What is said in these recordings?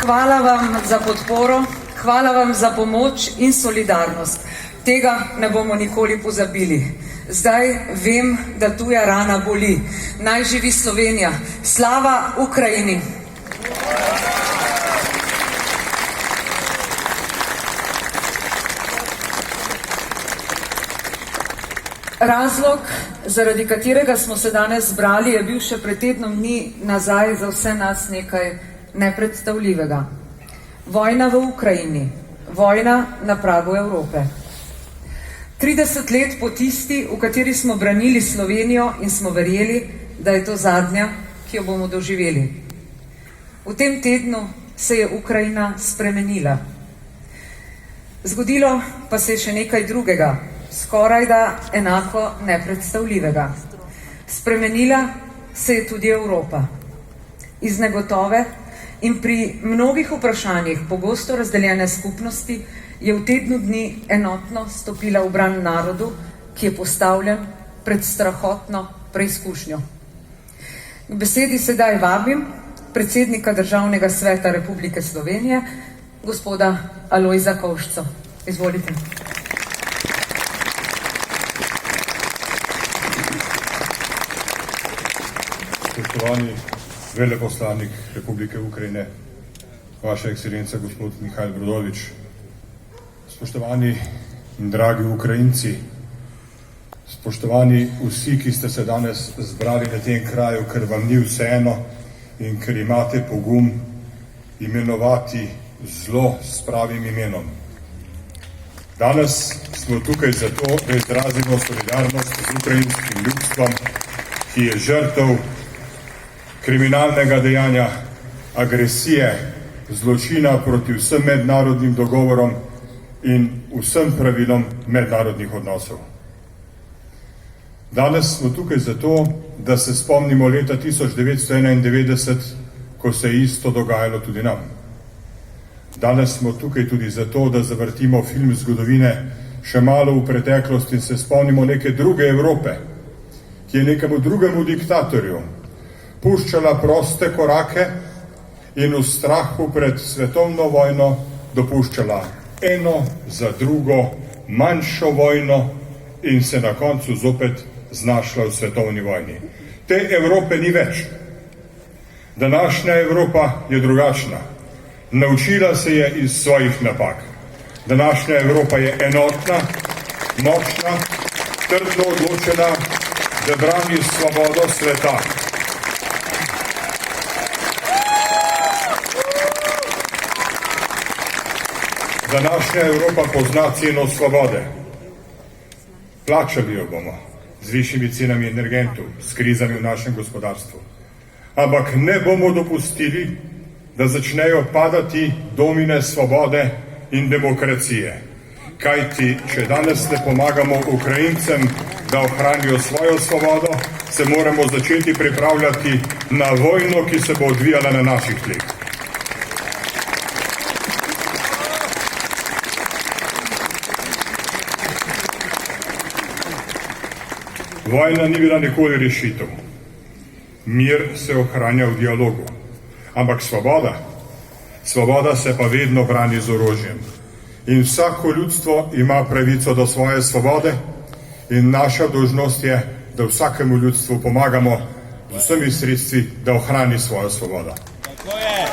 Hvala vam za podporo, hvala vam za pomoč in solidarnost. Tega ne bomo nikoli pozabili. Zdaj vem, da tuja rana boli. Naj živi Slovenija. Slava Ukrajini! Razlog, zaradi katerega smo se danes zbrali, je bil še pred tednom dni nazaj za vse nas nekaj nepredstavljivega. Vojna v Ukrajini, vojna na pragu Evrope. 30 let po tisti, v kateri smo branili Slovenijo in smo verjeli, da je to zadnja, ki jo bomo doživeli. V tem tednu se je Ukrajina spremenila. Zgodilo pa se je še nekaj drugega, skorajda enako nepredstavljivega. Spremenila se je tudi Evropa. Iz negotove in pri mnogih vprašanjih pogosto razdeljene skupnosti je v tednu dni enotno stopila v bran narodu, ki je postavljen pred strahotno preizkušnjo. K besedi sedaj vabim predsednika Državnega sveta Republike Slovenije, gospoda Alojza Kovšco. Izvolite. Spoštovani veleposlanik Republike Ukrajine, vaša ekscelenca gospod Mihajl Brodovič, spoštovani in dragi Ukrajinci, spoštovani vsi, ki ste se danes zbrali na tem kraju, ker vam ni vseeno in ker imate pogum imenovati zlo s pravim imenom. Danes smo tukaj zato, da izrazimo solidarnost z ukrajinskim ljudstvom, ki je žrtev kriminalnega dejanja, agresije, zločina proti vsem mednarodnim dogovorom in vsem pravilom mednarodnih odnosov. Danes smo tukaj zato, da se spomnimo leta 1991, ko se je isto dogajalo tudi nam. Danes smo tukaj tudi zato, da zavrtimo film zgodovine še malo v preteklost in se spomnimo neke druge Evrope, ki je nekemu drugemu diktatorju puščala proste korake in v strahu pred svetovno vojno dopuščala eno za drugo manjšo vojno in se na koncu zopet znašla v svetovni vojni. Te Evrope ni več. Današnja Evropa je drugačna. Naučila se je iz svojih napak. Današnja Evropa je enotna, močna, trdno odločena, da brani svobodo sveta. Današnja Evropa pozna ceno svobode. Plačali jo bomo z višjimi cenami energentov, s krizami v našem gospodarstvu. Ampak ne bomo dopustili, da začnejo padati domine svobode in demokracije. Kajti, če danes ne pomagamo Ukrajincem, da ohranijo svojo svobodo, se moramo začeti pripravljati na vojno, ki se bo odvijala na naših tleh. Vojna ni bila nikoli rešitev. Mir se ohranja v dialogu. Ampak svoboda se pa vedno brani z orožjem. In vsako ljudstvo ima pravico do svoje svobode in naša dolžnost je, da vsakemu ljudstvu pomagamo z vsemi sredstvi, da ohrani svojo svobodo. Tako je.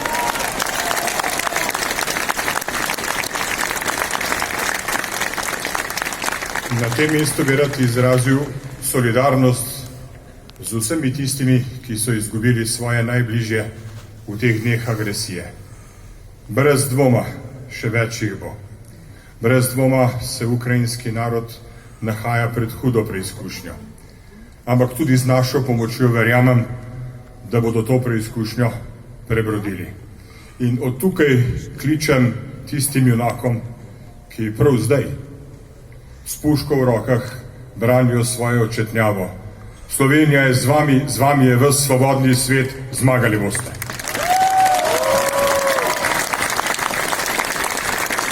Na tem mestu bi rad izrazil solidarnost z vsemi tistimi, ki so izgubili svoje najbližje v teh dneh agresije. Brez dvoma še več jih bo. Brez dvoma se ukrajinski narod nahaja pred hudo preizkušnjo. Ampak tudi z našo pomočjo verjamem, da bodo to preizkušnjo prebrodili. In od tukaj kličem tistim junakom, ki prav zdaj s puško v rokah branijo svojo očetnjavo. Slovenija je z vami je ves svobodni svet, zmagali boste.